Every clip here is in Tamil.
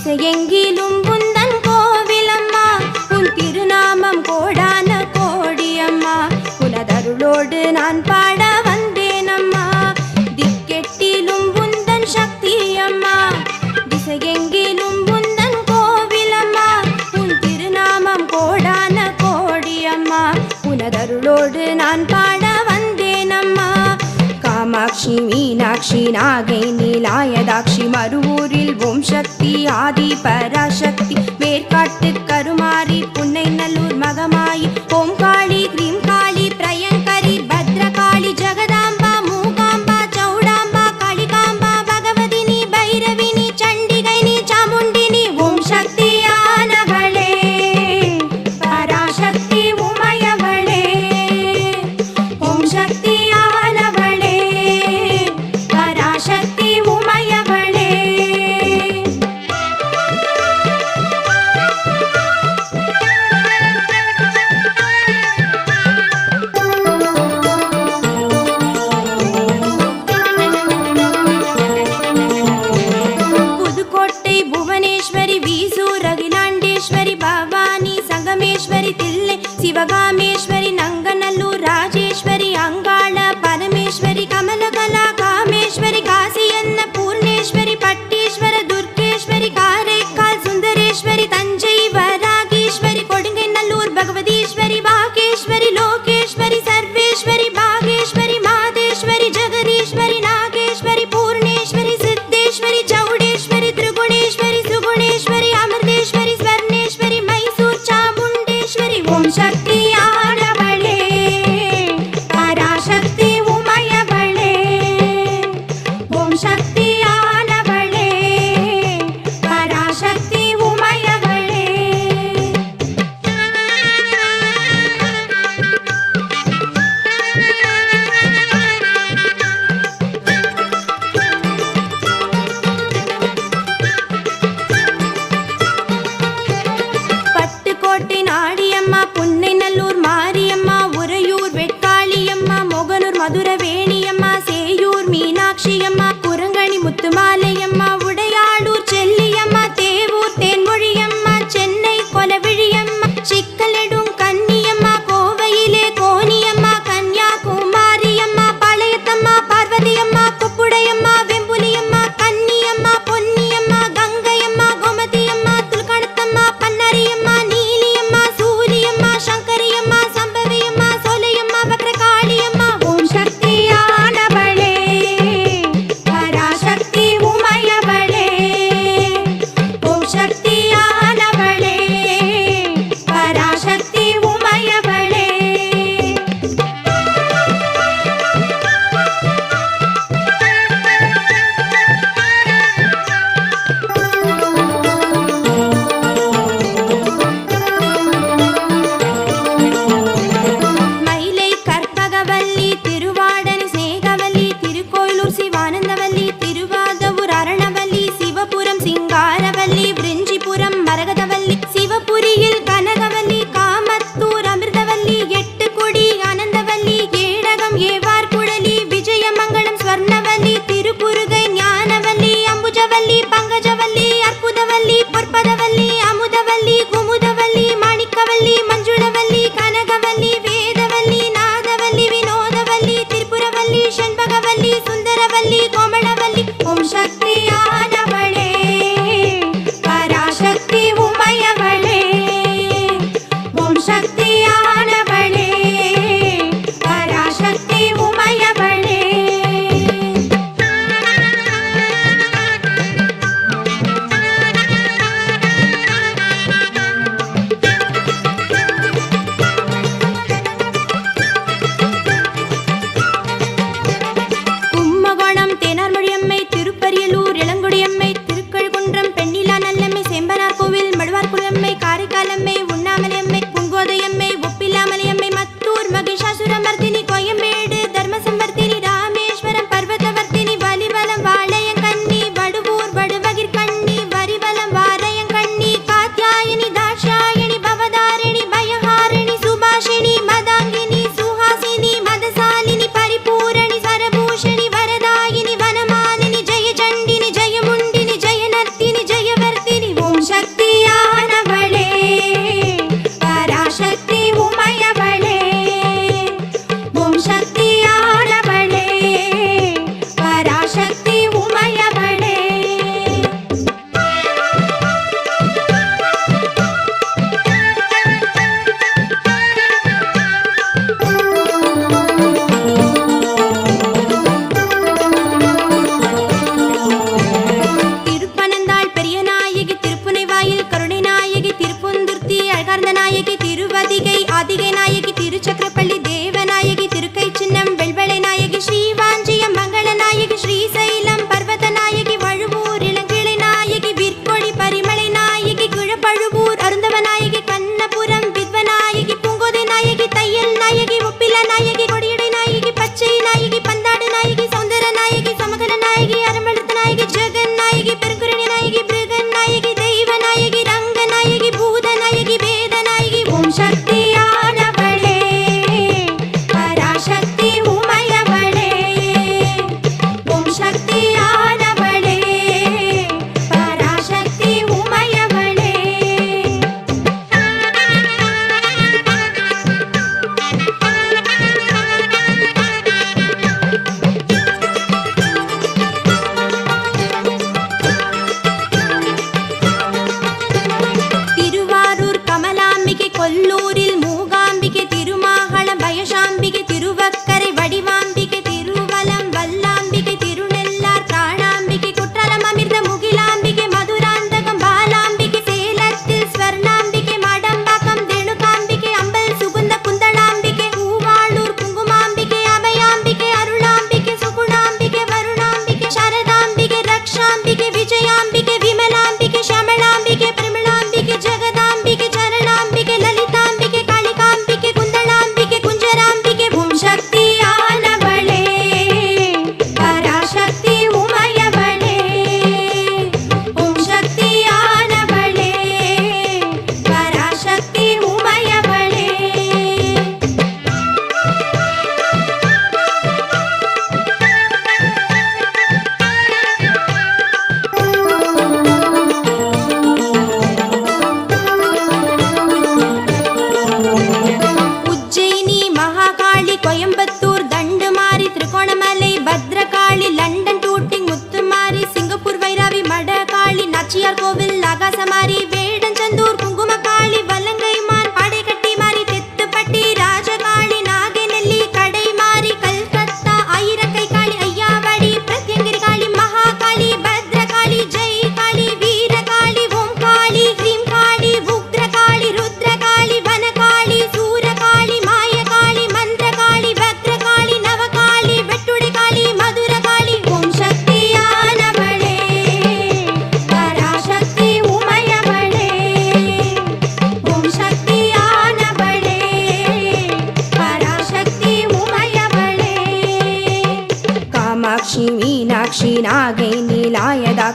திசையெங்கிலும் உந்தன் கோவிலம்மா, உன் திருநாமம் கோடான கோடியம்மா. உனதருளோடு நான் பாட வந்தேனம்மா, திக்கெட்டிலும் உந்தன் சக்தி அம்மா. திசையெங்கிலும் உந்தன் கோவிலம்மா, உன் திருநாமம் கோடான கோடியம்மா. உனதருளோடு நான் பாட வந்தேனம்மா. காமாட்சி மீனாட்சி நாகை நீலாயதாட்சி மறுவூரில் ஓம் சக்தி ஆதி பராசக்தி வேர்காட்டு கருமாரி புன்னை நல்லூர் மகமாயி ஓம் காளி கிரீம் காளி பிரயங்கரி பத்ரகாளி ஜெகதாம்பா மூகாம்பா சௌடாம்பா காளிகாம்பா பகவதினி பைரவினி சண்டிகைனி சாமுண்டினி ஓம் சக்தியானவளே பராசக்தி உமையவளே ஓம் சக்தியானவளே பராசக்தி உமையவளே. புதுக்கோட்டை புவனேஸ்வரி வீசூர் அகிலாண்டேஸ்வரி பவானி சங்கமேஸ்வரி தில்லை சிவகாமேஸ்வரி நங்கநல்லூர் ராஜேஸ்வரி அங்காள பரமேஸ்வரி கமலகலா காமேஸ்வரி காசியன்ன பூர்ணேஸ்வரி பட்டீஸ்வர துர்கேஸ்வரி காரைக்கால் சுந்தரேஸ்வரி தஞ்சை வராகீஸ்வரி கொடுங்கைநல்லூர் பகவதீஸ்வரி பாகேஸ்வரி லோகேஸ்வரி சர்வேஸ்வரி பாகேஸ்வரி மாதேஸ்வரி ஜெகதீஸ்வரி நாகேஸ்வரி பூர்ணேஸ்வரி சித்தேஸ்வரி சௌடேஸ்வரி திரிகுணேஸ்வரி சுகுணேஸ்வரி அமிர்தேஸ்வரி ஸ்வர்ணேஸ்வரி மைசூர் சாமுண்டேஸ்வரி ஓம் சக்தியானவளே பராசக்தி உமையவளே ஓம் சக்தியானவளே பராசக்தி உமையவளே. பட்டுக்கோட்டை நாடியம்மா புன்னை நல்லூர் மாரியம்மா உறையூர் வெட்காளியம்மா மொகனூர் மதுரவேணியம்மா சேயூர் மீனாட்சியம்மா குரங்கணி முத்துமாலையம்மா உடையாளூர் செல்லியம்மா தேவூர் தேன்மொழியம்மா சென்னை கொலவிழியம்மா சிக்கலெடும் கன்னியம்மா கோவையிலே கோனியம்மா கன்னியாகுமாரியம்மா பாளையத்தம்மா பார்வதியம்மா குப்புடையம்மா வெம்புலியம்மா கன்னியம்மா பொன்னியம்மா கங்கையம்மா கோமதியம்மா துல்கணத்தம்மா பன்னரியம்மா நீலியம்மா சூரியம்மா சங்கரியம்மா சம்பவியம்மா சோலையம்மா பக்ரகாளியம்மா ஓம் சக்தியானவளே பராசக்தி உமையவளே ஓம் சக்தியானவளே பராசக்தி உமையவளே. மயிலை கற்பகவல்லி திருவாடனை சிநேகவல்லி திருக்கோயிலூர் சிவானந்தவல்லி திருவாதவூர் அரணவல்லி சிவபுரம் சிங்காரவல்லி விருஞ்சிபுரம் மரகதவல்லி சிவபுரியில் கனகவல்லி காமத்தூர் அமிர்தவல்லி எட்டுக்குடி ஆனந்தவல்லி ஏடகம் ஏவார்குழலி விஜயமங்கலம் ஸ்வர்ணவல்லி திருப்புருகை ஞானவல்லி அம்புஜவல்லி பங்கஜவல்லி அற்புதவல்லி பொற்பதவல்லி அமுதவல்லி குமுதவல்லி மாணிக்கவல்லி மஞ்சுளவல்லி கனகவல்லி வேதவல்லி நாதவல்லி வினோதவல்லி திரிபுரவல்லி செண்பகவல்லி சுந்தரவல்லி கோமளவல்லி ஓம் சக்தியானவளே பராசக்தி உமையவளே ஓம் சக்தியானவளே பராசக்தி உமையவளே. கும்பகோணம் தேனார்மொழியம்மை திருப்பரியலூர் இளங்குடி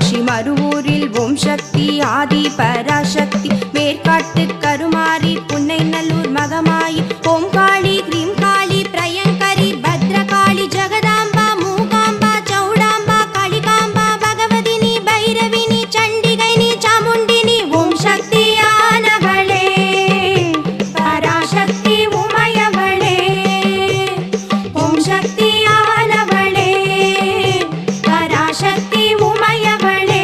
காமாட்சி மருவூரில் ஓம் சக்தி ஆதி பராசக்தி வேர்காட்டு கருமாரி புன்னைநல்லூர் மகமாயி ஓம் காளி கிரீம் காளி பிரயங்கரி பத்ரகாளி ஜெகதாம்பா மூகாம்பா சௌடாம்பா காளிகாம்பா பகவதினி பைரவினி சண்டிகைனி சாமுண்டினி ஓம் சக்தியானவளே பராசக்தி உமையவளே ஓம் சக்தியானவளே பராசக்தி உமையவளே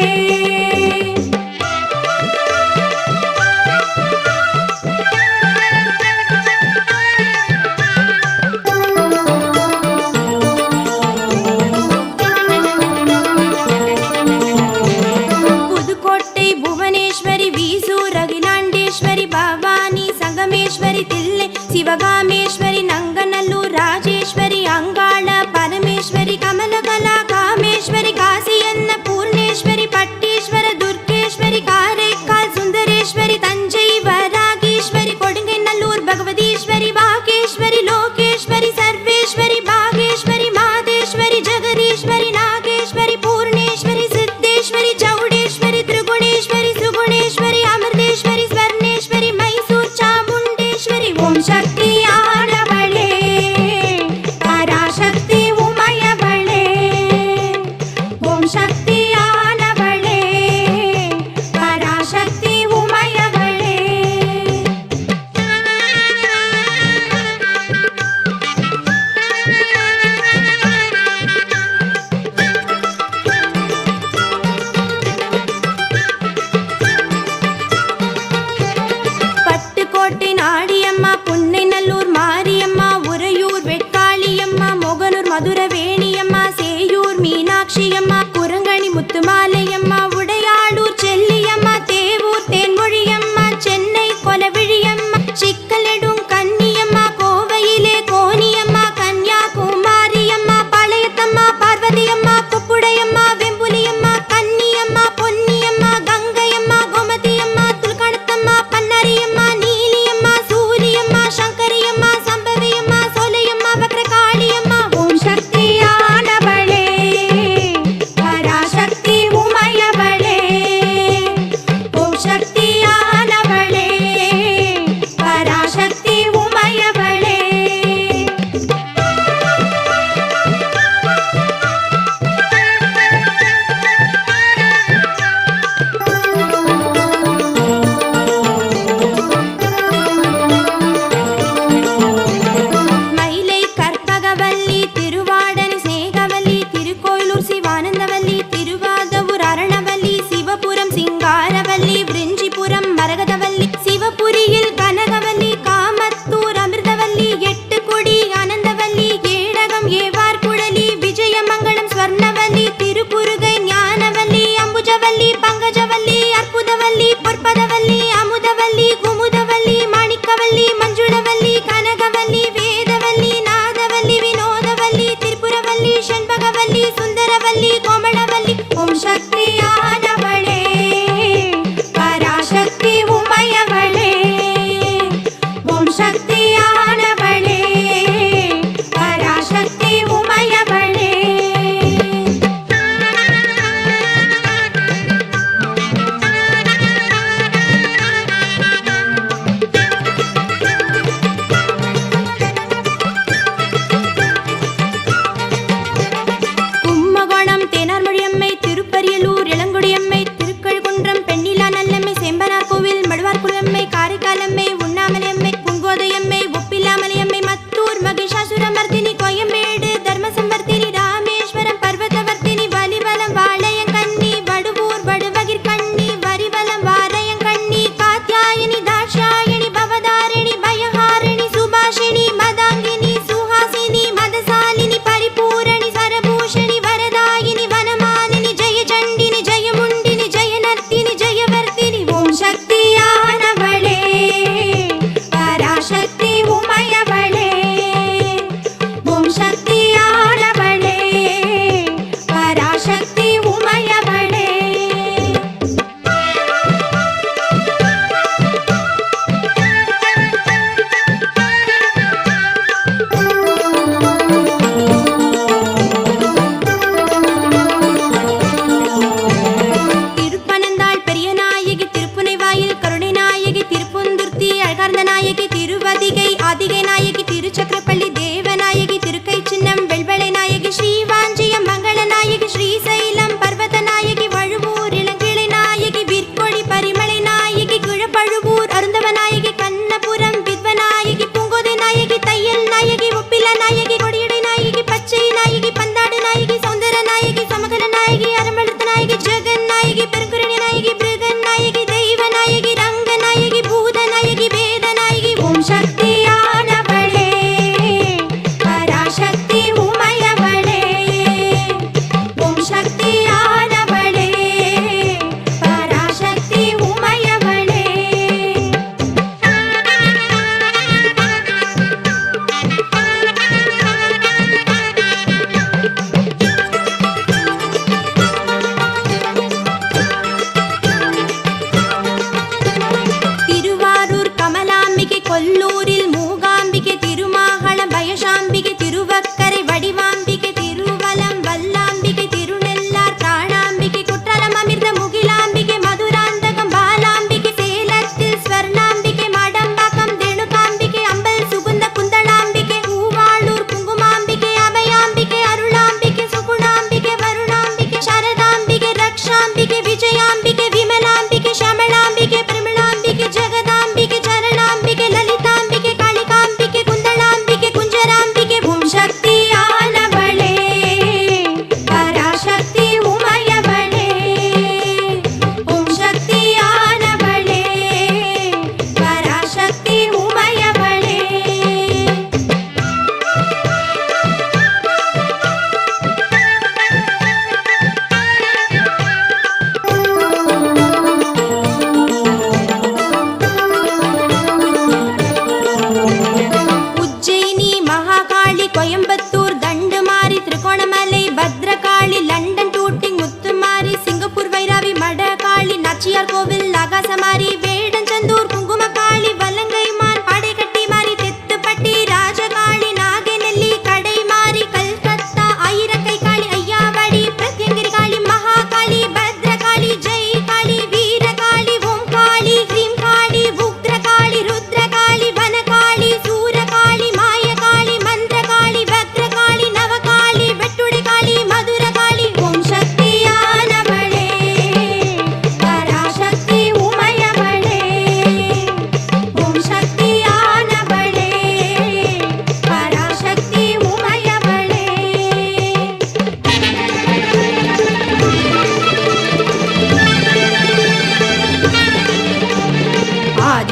புதுக்கோட்டை புவனேஸ்வரி வீசூர் அகிலாண்டேஸ்வரி பவானி சங்கமேஸ்வரி தில்லை சிவகாமேஸ்வரி நங்கநல்லூர் ராஜேஸ்வரி அங்காள பரமேஸ்வரி கமலகலா காமேஸ்வரி காசியன்ன பூர்ணேஸ்வரி பட்டீஸ்வர துர்கேஸ்வரி காரைக்கால் சுந்தரேஸ்வரி தஞ்சை வராகீஸ்வரி கொடுங்கைநல்லூர் பகவதீஸ்வரி பாகேஸ்வரி லோகேஸ்வரி சர்வேஸ்வரி பாகேஸ்வரி மாதேஸ்வரி ஜெகதீஸ்வரி நாகேஸ்வரி பூர்ணேஸ்வரி சித்தேஸ்வரி சௌடேஸ்வரி திரிகுணேஸ்வரி சுகுணேஸ்வரி அமிர்தேஸ்வரி ஸ்வர்ணேஸ்வரி மைசூர் சாமுண்டேஸ்வரி ஓம் சக்தியானவளே பராசக்தி உமையவளே ஓம் சக்தியானவளே பராசக்தி உமையவளே பட்டுக்கோட்டை நாடியம்மா புன்னைநல்லூர் மாரியம்மா உறையூர் வெட்காளியம்மா மொகனூர் மதுரவேணியம்மா சேயூர் மீனாட்சியம்மா குரங்கணி முத்துமாலையம்மா உடையாளூர் செல்லியம்மா தேவூர் தேன்மொழியம்மா சென்னை கொலவிழியம்மா சிக்கலெடும் கன்னியம்மா கோவையிலே கோனியம்மா கன்னியாகுமாரியம்மா பழையத்தம்மா பார்வதியம்மா குப்புடையம்மா வெம்புலியம்மா கன்னியம்மா பொன்னியம்மா கங்கையம்மா கோமதியம்மா துல்கணத்தம்மா பன்னரியம்மா நீலியம்மா சூரியம்மா சங்கரியம்மா சம்பவியம்மா சோலையம்மா வக்ரகாளியம்மா ஓம் சக்தியானவளே பராசக்தி உமையவளே ஓம் சக்தியானவளே பராசக்தி உமையவளே மயிலை கற்பகவல்லி திருவாடனை சேகவல்லி திருக்கோயிலூர் சிவானந்தவல்லி திருவாதவூர் அரணவல்லி சிவபுரம் சிங்காரவல்லி விருஞ்சிபுரம் மரகதவல்லி சிவபுரியில் கனகவல்லி காமத்தூர் அமிர்தவல்லி எட்டுக்குடி ஆனந்தவல்லி ஏடகம் ஏவார்குழலி விஜயமங்கலம் ஸ்வர்ணவல்லி திருப்புருகை ஞானவல்லி அம்புஜவல்லி பங்கஜவல்லி அற்புதவல்லி பொற்பதவல்லி அமுதவல்லி குமுதவல்லி மாணிக்கவல்லி மஞ்சுளவல்லி கனகவல்லி வேதவல்லி நாதவல்லி வினோதவல்லி திரிபுரவல்லி செண்பகவல்லி சுந்தரவல்லி கோமளவல்லி ஓம் சக்தியானவளே பராசக்தி உமையவளே ஓம் சக்தியானவளே பராசக்தி உமையவளே கும்பகோணம் தேனார்மொழியம்மை திருப்பரியலூர்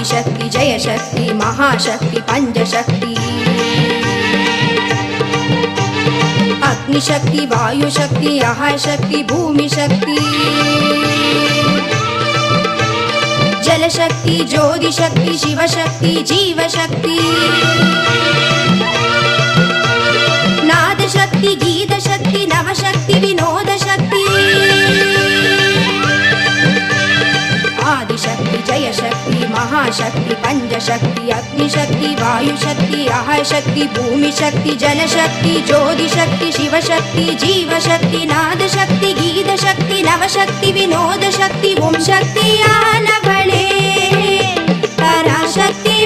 आदिशक्ति जय शक्ति महाशक्ति पंचशक्ति अग्निशक्ति वायुशक्ति आहाशक्ति भूमिशक्ति जलशक्ति ज्योतिशक्ति शिवशक्ति जीवशक्ति नादशक्ति गीतशक्ति नवशक्ति विनोदशक्ति आदिशक्ति जय शक्ति महाशक्ति पंचशक्ति अग्निशक्ति वायुशक्ति आहाशक्ति भूमिशक्ति जलशक्ति ज्योतिशक्ति शिवशक्ति जीवशक्ति नादशक्ति गीतशक्ति नवशक्ति विनोदशक्ति ओम शक्ति आनबळे पराशक्ति